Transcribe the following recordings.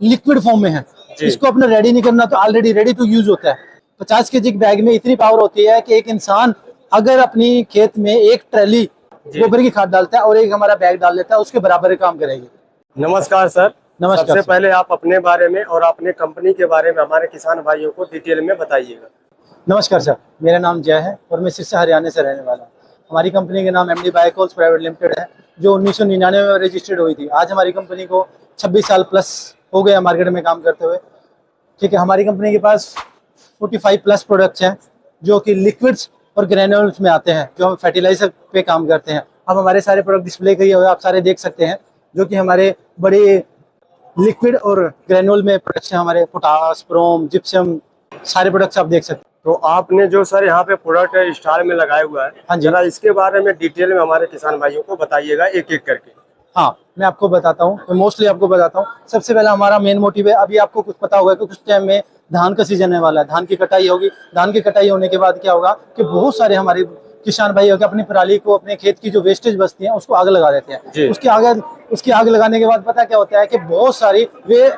Liquid form में है। इसको अपने रेडी नहीं करना, तो ऑलरेडी रेडी टू यूज होता है। 50 केजी के बैग में इतनी पावर होती है कि एक इंसान अगर अपनी खेत में एक ट्रैली गोबर की खाद डालता है और एक हमारा बैग डाल लेता है, उसके बराबर काम करेगी। नमस्कार सर। नमस्कार। सबसे पहले आप अपने बारे में और अपने कंपनी के बारे में हमारे किसान भाइयों को डिटेल में बताइएगा। नमस्कार सर, मेरा नाम जय है और मैं सिरसा हरियाणा से रहने वाला हूँ। हमारी कंपनी का नाम एमडी बायोकोल्स प्राइवेट लिमिटेड है, जो 1999 में रजिस्टर्ड हुई थी। आज हमारी कंपनी को 26 साल प्लस हो गया मार्केट में काम करते हुए। ठीक है, हमारी कंपनी के पास 45 प्लस प्रोडक्ट्स हैं जो कि लिक्विड्स और ग्रेन्यूल्स में आते हैं, जो हम फर्टिलाइजर पे काम करते हैं। अब हमारे सारे प्रोडक्ट डिस्प्ले किए हुए आप सारे देख सकते हैं, जो कि हमारे बड़े लिक्विड और ग्रेन्यूल में प्रोडक्ट्स हैं। हमारे पोटास, ब्रोम, जिप्सम, सारे प्रोडक्ट्स आप देख सकते हैं। तो आपने जो सर यहाँ पे प्रोडक्ट स्टॉल में लगाया हुआ है, हाँ जी, जरा इसके बारे में डिटेल में हमारे किसान भाइयों को बताइएगा एक एक करके। हाँ, मैं आपको बताता हूँ, तो मोस्टली आपको बताता हूँ। सबसे पहला हमारा मेन मोटिव है, अभी आपको कुछ पता होगा कि कुछ टाइम में धान का सीजन आने वाला है, धान की कटाई होगी। धान की कटाई होने के बाद क्या होगा कि बहुत सारे हमारे किसान भाई होकर अपनी पराली को, अपने खेत की जो वेस्टेज बचती है उसको आग लगा देते हैं। उसकी आग लगाने के बाद पता क्या होता है कि बहुत सारी वे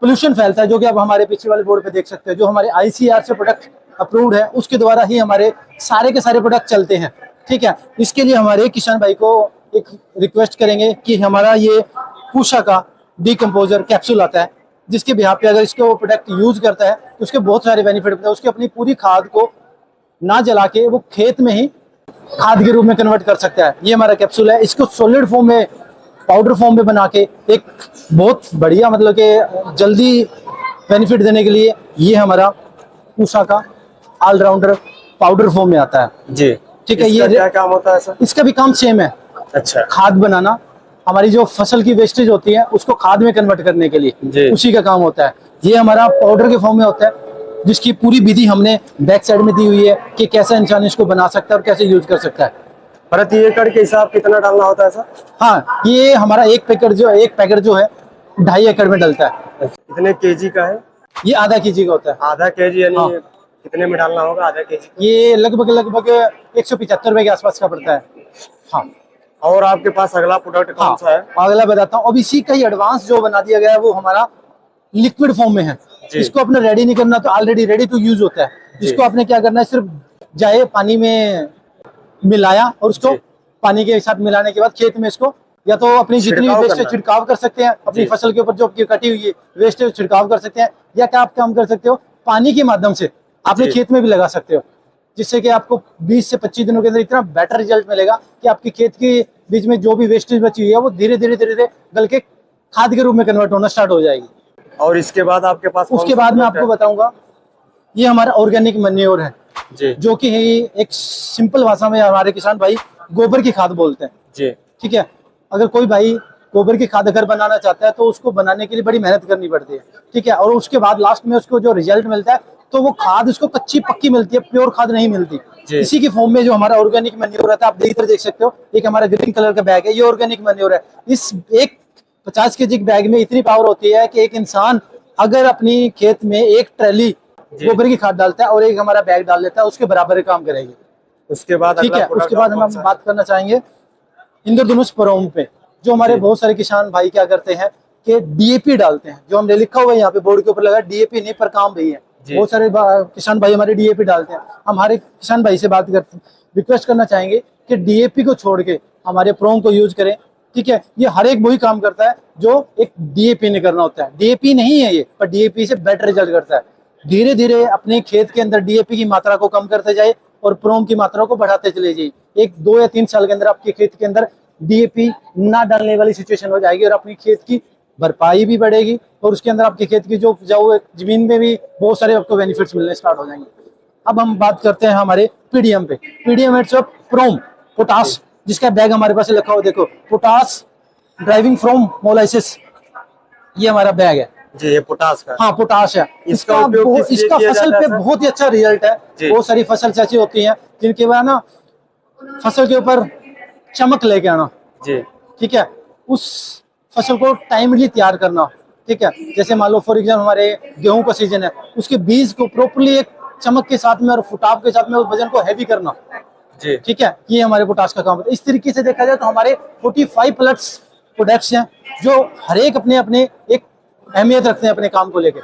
पोल्यूशन फैलता है, जो कि अब हमारे पीछे वाले बोर्ड पे देख सकते हैं। जो हमारे आईसीआर से प्रोडक्ट अप्रूव्ड है, उसके द्वारा ही हमारे सारे के सारे प्रोडक्ट चलते हैं। ठीक है, इसके लिए हमारे किसान भाई को एक रिक्वेस्ट करेंगे कि हमारा ये पूषा का डीकम्पोजर कैप्सूल आता है, जिसके बिहार पे अगर इसको प्रोडक्ट यूज करता है तो उसके बहुत सारे बेनिफिट होते हैं। उसकी अपनी पूरी खाद को ना जला के वो खेत में ही खाद के रूप में कन्वर्ट कर सकता है। ये हमारा कैप्सूल है। इसको सॉलिड फॉर्म में, पाउडर फॉर्म में बना के एक बहुत बढ़िया, मतलब कि जल्दी बेनिफिट देने के लिए ये हमारा पूषा का ऑलराउंडर पाउडर फॉर्म में आता है जी। ठीक है, ये क्या काम होता है सर? इसका भी काम सेम है। अच्छा, खाद बनाना, हमारी जो फसल की वेस्टेज होती है उसको खाद में कन्वर्ट करने के लिए उसी का काम होता है। ये हमारा पाउडर के फॉर्म में होता है, जिसकी पूरी विधि हमने बैक साइड में दी हुई है कि कैसा इंसान इसको बना सकता है और कैसे यूज कर सकता है। प्रति एकड़ के हिसाब कितना डालना होता है सर? हाँ, ये हमारा एक पैकेट जो है 2.5 एकड़ में डलता है। कितने केजी का है? ये आधा केजी का होता है। आधा केजी यानी हाँ। कितने में डालना होगा आधा केजी? ये लगभग 175 रुपए के आसपास का पड़ता है। हाँ। और आपके पास अगला प्रोडक्ट कौन सा है? अगला बताता हूँ। अब इसी का ही एडवांस जो बना दिया गया है वो हमारा लिक्विड फॉर्म में है। इसको अपने रेडी नहीं करना, तो ऑलरेडी रेडी टू यूज होता है। इसको आपने क्या करना है, सिर्फ जाए पानी में मिलाया और उसको पानी के साथ मिलाने के बाद खेत में इसको या तो अपनी जितनी वेस्टेज छिड़काव कर सकते हैं, अपनी फसल के ऊपर जो कटी हुई है वेस्टेज छिड़काव कर सकते हैं, या क्या आप काम कर सकते हो पानी के माध्यम से अपने खेत में भी लगा सकते हो, जिससे कि आपको 20 से 25 दिनों के अंदर इतना बेटर रिजल्ट मिलेगा कि आपके खेत के बीच में जो भी वेस्टेज बची हुई है वो धीरे धीरे गल के खाद के रूप में कन्वर्ट होना स्टार्ट हो जाएगी। और इसके बाद आपके पास उसके बाद मैं आपको बताऊंगा, ये हमारा ऑर्गेनिक मैन्योर है जो कि एक सिंपल भाषा में हमारे किसान भाई गोबर की खाद बोलते हैं जी। ठीक है, अगर कोई भाई गोबर की खाद अगर बनाना चाहता है तो उसको बनाने के लिए बड़ी मेहनत करनी पड़ती है। ठीक है, और उसके बाद लास्ट में उसको जो रिजल्ट मिलता है तो वो खाद उसको कच्ची पक्की मिलती है, प्योर खाद नहीं मिलती। इसी की फॉर्म में जो हमारा ऑर्गेनिक मैन्योर रहता है, आप इधर देख सकते हो, एक हमारा ग्रीन कलर का बैग है, ये ऑर्गेनिक मैन्योर है। इस एक 50 केजी के बैग में इतनी पावर होती है कि एक इंसान अगर अपनी खेत में एक ट्रैली गोबर की खाद डालता है और एक हमारा बैग डाल लेता है, उसके बराबर काम करेगी। उसके बाद ठीक है, उसके बाद हम बात करना चाहेंगे इंद्रधनुष प्रोम पे। जो हमारे बहुत सारे किसान भाई क्या करते हैं कि डीएपी डालते हैं, जो हमने लिखा हुआ है यहाँ पे बोर्ड के ऊपर लगा डीएपी नहीं पर काम भी है। बहुत सारे किसान भाई हमारे डीएपी डालते हैं। हमारे किसान भाई से बात करते रिक्वेस्ट करना चाहेंगे कि डीएपी को छोड़ के हमारे प्रोम को यूज करें। ठीक है, ये हर एक वही काम करता है जो एक डीएपी ने करना होता है। डीएपी नहीं है ये, पर डीएपी से बेटर रिजल्ट करता है। धीरे धीरे अपने खेत के अंदर डीएपी की मात्रा को कम करते जाए और प्रोम की मात्रा को बढ़ाते चले जाइए। 1, 2 या 3 साल के अंदर आपके खेत के अंदर डीएपी ना डालने वाली सिचुएशन हो जाएगी और अपनी खेत की भरपाई भी बढ़ेगी और उसके अंदर आपके खेत की जो उपजाऊ जमीन में भी बहुत सारे आपको बेनिफिट्स मिलने स्टार्ट हो जाएंगे। अब हम बात करते हैं हमारे पीडीएम पे। पीडीएम इट्स प्रोम पोटास, जिसका बैग हमारे पास लिखा हुआ देखो, पोटास ड्राइविंग फ्रॉम मोलाइसिस, ये हमारा बैग है जी। ये पोटास का? हाँ, पोटास है। इसका फसल पे बहुत ही अच्छा रिजल्ट है। बहुत सारी फसल ऐसी होती हैं जिनके बाद ना फसल के ऊपर चमक लेके आना जी। ठीक है, उस फसल को टाइमली तैयार करना। ठीक है, जैसे मान लो फॉर एग्जाम्पल हमारे गेहूं का सीजन है, उसके बीज को प्रॉपर्ली एक चमक के साथ में और फुटाव के साथ में उस वजन को हैवी करना जी। ठीक है, ये हमारे पोटास का काम होता है। इस तरीके से देखा जाए तो हमारे 45 प्लस प्रोडक्ट्स हैं जो हर एक अपने अपने एक अहमियत रखते हैं अपने काम को लेकर।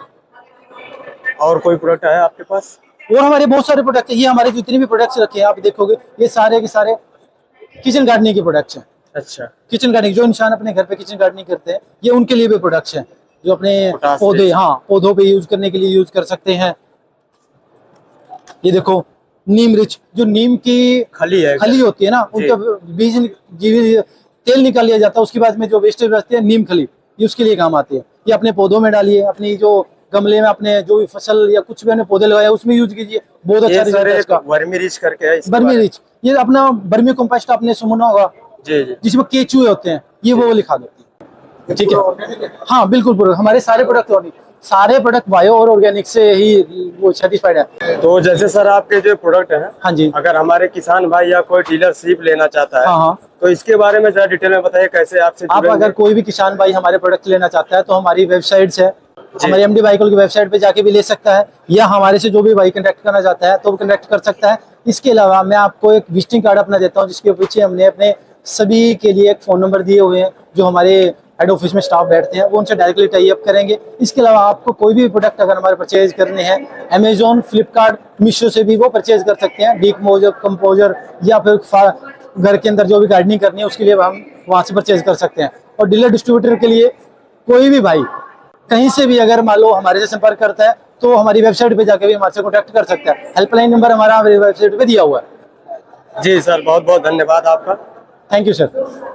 और कोई प्रोडक्ट है आपके पास? और हमारे बहुत सारे प्रोडक्ट है, ये हमारे जितने भी प्रोडक्ट्स रखे हैं आप देखोगे ये सारे के सारे किचन गार्डनिंग के प्रोडक्ट्स हैं। अच्छा, किचन गार्डनिंग जो इंसान अपने घर पे किचन गार्डनिंग करते हैं ये उनके लिए भी प्रोडक्ट्स हैं जो अपने पोटाश पौधे, बेस। हाँ पौधों पे यूज करने के लिए यूज कर सकते हैं। ये देखो नीम रिच, जो नीम की खली है। खली होती है ना, उनका बीज जीवी तेल निकाल लिया जाता है, उसके बाद में जो वेस्टेज बचती है नीम खली, ये उसके लिए काम आती है। ये अपने पौधों में डालिए, अपनी जो गमले में अपने जो भी फसल या कुछ भी आपने पौधे लगाए उसमें यूज कीजिए, बहुत अच्छा ये रिजल्ट सर है एक इसका। वर्मी रिच करके है, इसके बर्मी बारे में। रिच, ये अपना बर्मी कंपोस्ट आपने सुना होगा, जी जी। जिसमें केचुए होते हैं, ये वो लिखा देती है। ठीक है, हाँ बिल्कुल पूरा हमारे सारे प्रोडक्ट सारे प्रोडक्ट बायो और ऑर्गेनिक से ही वो सर्टिफाइड है। तो जैसे सर आपके जो प्रोडक्ट हैं, हाँ जी, अगर हमारे किसान भाई या कोई डीलरशिप लेना चाहता है, हाँ हाँ, तो इसके बारे में जरा डिटेल में बताइए कैसे आपसे आप जुड़ेंगे? अगर कोई भी किसान भाई हमारे प्रोडक्ट लेना चाहता है तो हमारी वेबसाइट है, हमारी एमडी बाइकल की वेबसाइट पे जाके भी ले सकता है, या हमारे से जो भी भाई कनेक्ट करना चाहता है तो वो कनेक्ट कर सकता है। इसके अलावा मैं आपको एक विजिटिंग कार्ड अपना देता हूँ, जिसके पीछे हमने अपने सभी के लिए एक फ़ोन नंबर दिए हुए हैं, जो हमारे हेड ऑफिस में स्टाफ बैठते हैं वो उनसे डायरेक्टली टाई अप करेंगे। इसके अलावा आपको कोई भी प्रोडक्ट अगर हमारे परचेज करने हैं, अमेजोन, फ्लिपकार्ट, मीशो से भी वो परचेज कर सकते हैं, डीक मोजर, कंपोजर या फिर घर के अंदर जो भी गार्डनिंग करनी है उसके लिए हम वहाँ से परचेज कर सकते हैं। और डीलर डिस्ट्रीब्यूटर के लिए कोई भी भाई कहीं से भी अगर मान लो हमारे से संपर्क करता है तो हमारी वेबसाइट पे जाके भी हमारे से कॉन्टैक्ट कर सकता है। हेल्पलाइन नंबर हमारा हमारी वेबसाइट पे दिया हुआ है। जी सर, बहुत बहुत धन्यवाद आपका। Thank you sir.